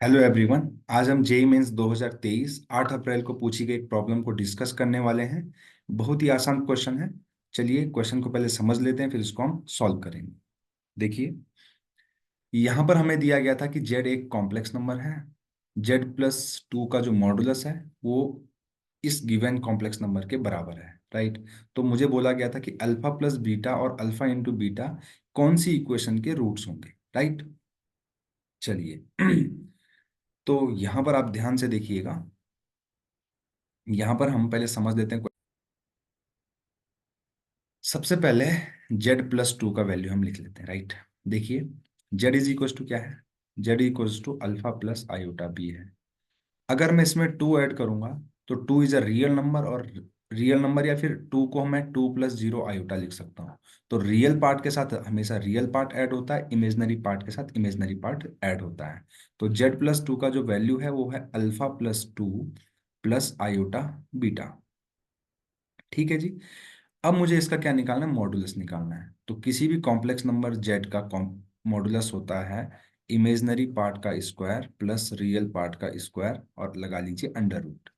Hello everyone. आज हम JEE mains 2023 8 अप्रैल को पूछी गई प्रॉब्लम को डिस्कस करने वाले हैं। बहुत ही आसान क्वेश्चन है। चलिए क्वेश्चन को पहले समझ लेते हैं, फिर इसको हम सॉल्व करेंगे। देखिए, यहाँ पर हमें दिया गया था कि जेड एक कॉम्प्लेक्स नंबर है। जेड प्लस टू का जो मॉडुलस है वो इस गिवन कॉम्प्लेक्स नंबर के बराबर है, राइट। तो मुझे बोला गया था कि अल्फा प्लस बीटा और अल्फा इंटू बीटा कौन सी इक्वेशन के रूट्स होंगे, राइट। चलिए तो यहाँ पर आप ध्यान से देखिएगा। यहाँ पर हम पहले समझ लेते हैं। सबसे पहले जेड प्लस टू का वैल्यू हम लिख लेते हैं, राइट। देखिए, जेड इज इक्वल टू क्या है? Z equal to alpha plus iota B है। अगर मैं इसमें टू ऐड करूंगा तो two is a real number, और रियल नंबर या फिर टू को मैं टू प्लस जीरो आयोटा लिख सकता हूँ। तो रियल पार्ट के साथ हमेशा रियल पार्ट ऐड होता है, इमेजनरी पार्ट के साथ इमेजनरी पार्ट ऐड होता है। तो जेड प्लस टू का जो वैल्यू है वो है alpha plus two plus iota beta. ठीक है जी। अब मुझे इसका क्या निकालना है? मॉडुलस निकालना है। तो किसी भी कॉम्प्लेक्स नंबर जेड का मॉडुलस होता है इमेजनरी पार्ट का स्क्वायर प्लस रियल पार्ट का स्क्वायर, और लगा लीजिए अंडर रूट।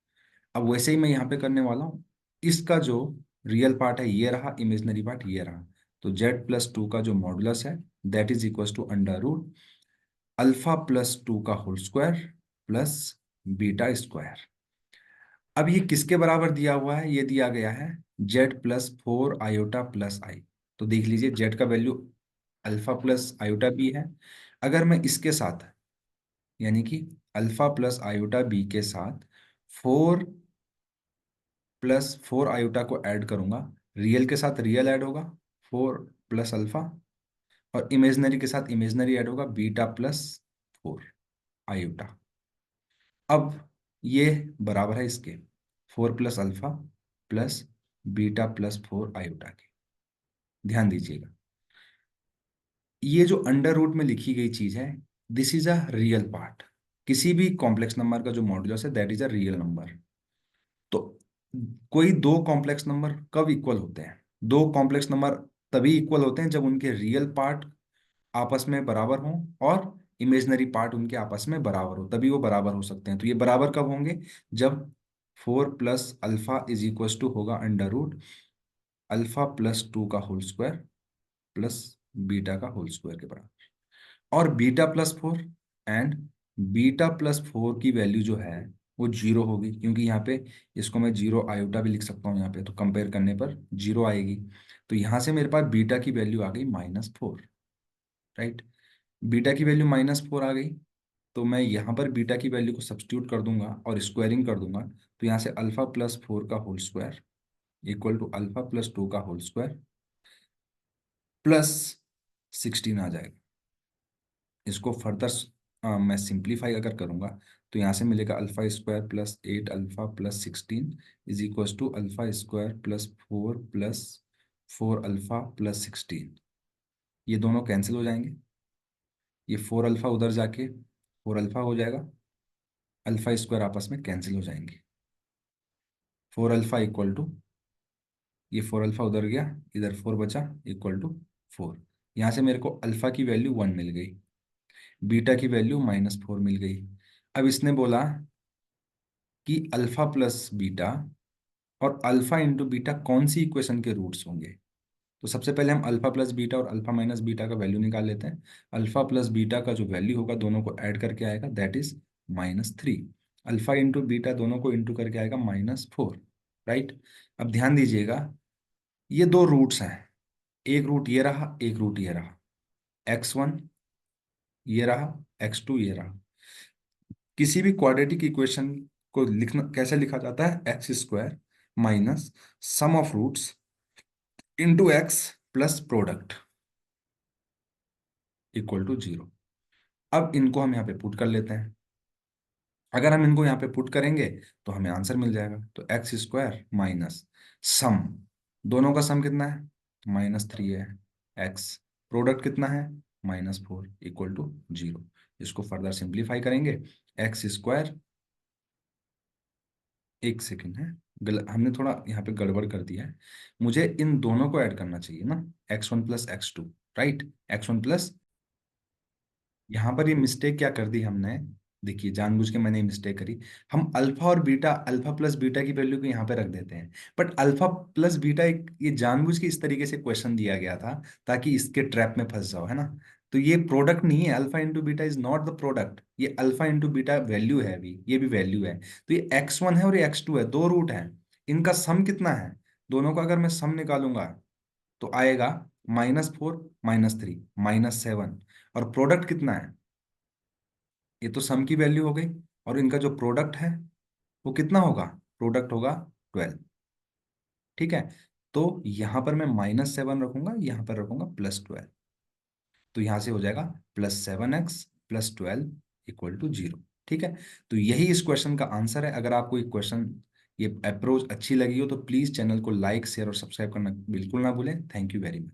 अब वैसे ही मैं यहाँ पे करने वाला हूँ। इसका जो रियल पार्ट है ये रहा, इमेजनरी पार्ट ये रहा। तो जेड प्लस टू का जो मॉडुलस है that is equal to under root alpha plus two का whole square plus beta square. अब ये किसके बराबर दिया हुआ है? ये दिया गया है z plus four iota plus i. तो देख लीजिए, जेड का value alpha plus iota B है। अगर मैं इसके साथ, यानी कि अल्फा प्लस आयोटा बी के साथ फोर प्लस फोर आयोटा को ऐड करूंगा, रियल के साथ रियल ऐड होगा, फोर प्लस अल्फा, और इमेजनरी के साथ इमेजनरी ऐड होगा, बीटा प्लस फोर आयोटा। अब ये बराबर है इसके, four plus alpha plus beta plus four iota के। ध्यान दीजिएगा, ये जो अंडर रूट में लिखी गई चीज है this is a real part. किसी भी कॉम्प्लेक्स नंबर का जो मॉड्यूलस है that is a real number. तो कोई दो कॉम्प्लेक्स नंबर कब इक्वल होते हैं? दो कॉम्प्लेक्स नंबर तभी इक्वल होते हैं जब उनके रियल पार्ट आपस में बराबर हों और इमेजनरी पार्ट उनके आपस में बराबर हो, तभी वो बराबर हो सकते हैं। तो ये बराबर कब होंगे? जब four plus alpha is equal to होगा under root alpha plus two का होल स्क्वायर प्लस बीटा का होल स्क्वायर के बराबर। और beta plus four and beta plus four की वैल्यू जो है वो जीरो होगी, क्योंकि यहाँ पे इसको मैं जीरो आयोटा भी लिख सकता हूँ यहाँ पे, तो कंपेयर करने पर जीरो आएगी। तो यहाँ से मेरे पास बीटा की वैल्यू आ गई माइनस फोर, राइट। बीटा की वैल्यू माइनस फोर आ गई। तो मैं यहाँ पर बीटा की वैल्यू को सब्स्टिट्यूट कर दूंगा और स्क्वायरिंग कर दूंगा। तो यहाँ से अल्फा प्लस फोर का whole square equal to alpha plus two का होल स्क्वायर प्लस सिक्सटीन आ जाएगा। इसको फर्दर मैं सिंप्लीफाई अगर करूंगा तो यहाँ से मिलेगा alpha square plus eight alpha plus sixteen is equal to alpha square plus four alpha plus sixteen. ये दोनों कैंसिल हो जाएंगे, ये फोर अल्फा उधर जाके फोर अल्फा हो जाएगा, अल्फा स्क्वायर आपस में कैंसिल हो जाएंगे। फोर अल्फा इक्वल टू, ये फोर अल्फा उधर गया, इधर फोर बचा इक्वल टू फोर। यहाँ से मेरे को अल्फा की वैल्यू वन मिल गई, बीटा की वैल्यू माइनस फोर मिल गई। अब इसने बोला कि अल्फा प्लस बीटा और अल्फा इंटू बीटा कौन सी इक्वेशन के रूट्स होंगे। तो सबसे पहले हम अल्फा प्लस बीटा और अल्फा माइनस बीटा का वैल्यू निकाल लेते हैं। अल्फा प्लस बीटा का जो वैल्यू होगा दोनों को ऐड करके आएगा that is minus three. Alpha into beta दोनों को इंटू करके आएगा माइनस फोर, राइट। अब ध्यान दीजिएगा, ये दो रूट्स हैं, एक रूट ये रहा, एक रूट ये रहा, एक्स वन ये रहा, एक्स टू ये रहा। किसी भी क्वाड्रेटिक इक्वेशन को लिखना कैसे लिखा जाता है? X square minus sum of roots into X plus product equal to zero. अब इनको हम यहाँ पे पुट कर लेते हैं। अगर हम इनको यहाँ पे पुट करेंगे तो हमें आंसर मिल जाएगा। तो एक्स स्क्वायर माइनस सम, दोनों का सम कितना है? माइनस थ्री है। एक्स प्रोडक्ट कितना है? Minus four equal to zero. इसको फर्दर सिंप्लीफाई करेंगे। एक्स स्क्वायर, एक सेकेंड है, हमने थोड़ा यहाँ पे गड़बड़ कर दिया है। मुझे इन दोनों को ऐड करना चाहिए ना, X one plus X two, right. X one plus, यहाँ पर ये मिस्टेक क्या कर दी हमने, देखिए जानबूझ के मैंने मिस्टेक करी। हम अल्फा और बीटा, अल्फा प्लस बीटा की वैल्यू को यहाँ पे रख देते हैं, बट अल्फा प्लस बीटा एक ये जानबूझ के इस तरीके से क्वेश्चन दिया गया था ताकि इसके ट्रैप में फंस जाओ, है ना। तो ये प्रोडक्ट नहीं है, alpha into beta is not the product, ये अल्फा इंटू बीटा वैल्यू है, अभी ये भी वैल्यू है। तो ये x1 है और ये x2 है, दो रूट हैं, इनका सम कितना है, दोनों का अगर मैं सम निकालूंगा तो आएगा -4 -3 -7, और प्रोडक्ट कितना है, ये तो सम की वैल्यू हो गई, और इनका जो प्रोडक्ट है वो कितना होगा, प्रोडक्ट होगा 12। ठीक है, तो यहां पर मैं -7 रखूंगा, यहां पर रखूंगा +12, तो यहां से हो जाएगा +7x +12 = 0। ठीक है, तो यही इस क्वेश्चन का आंसर है। अगर आपको ये क्वेश्चन, ये अप्रोच अच्छी लगी हो तो प्लीज चैनल को लाइक शेयर और सब्सक्राइब करना बिल्कुल ना भूलें। Thank you very much.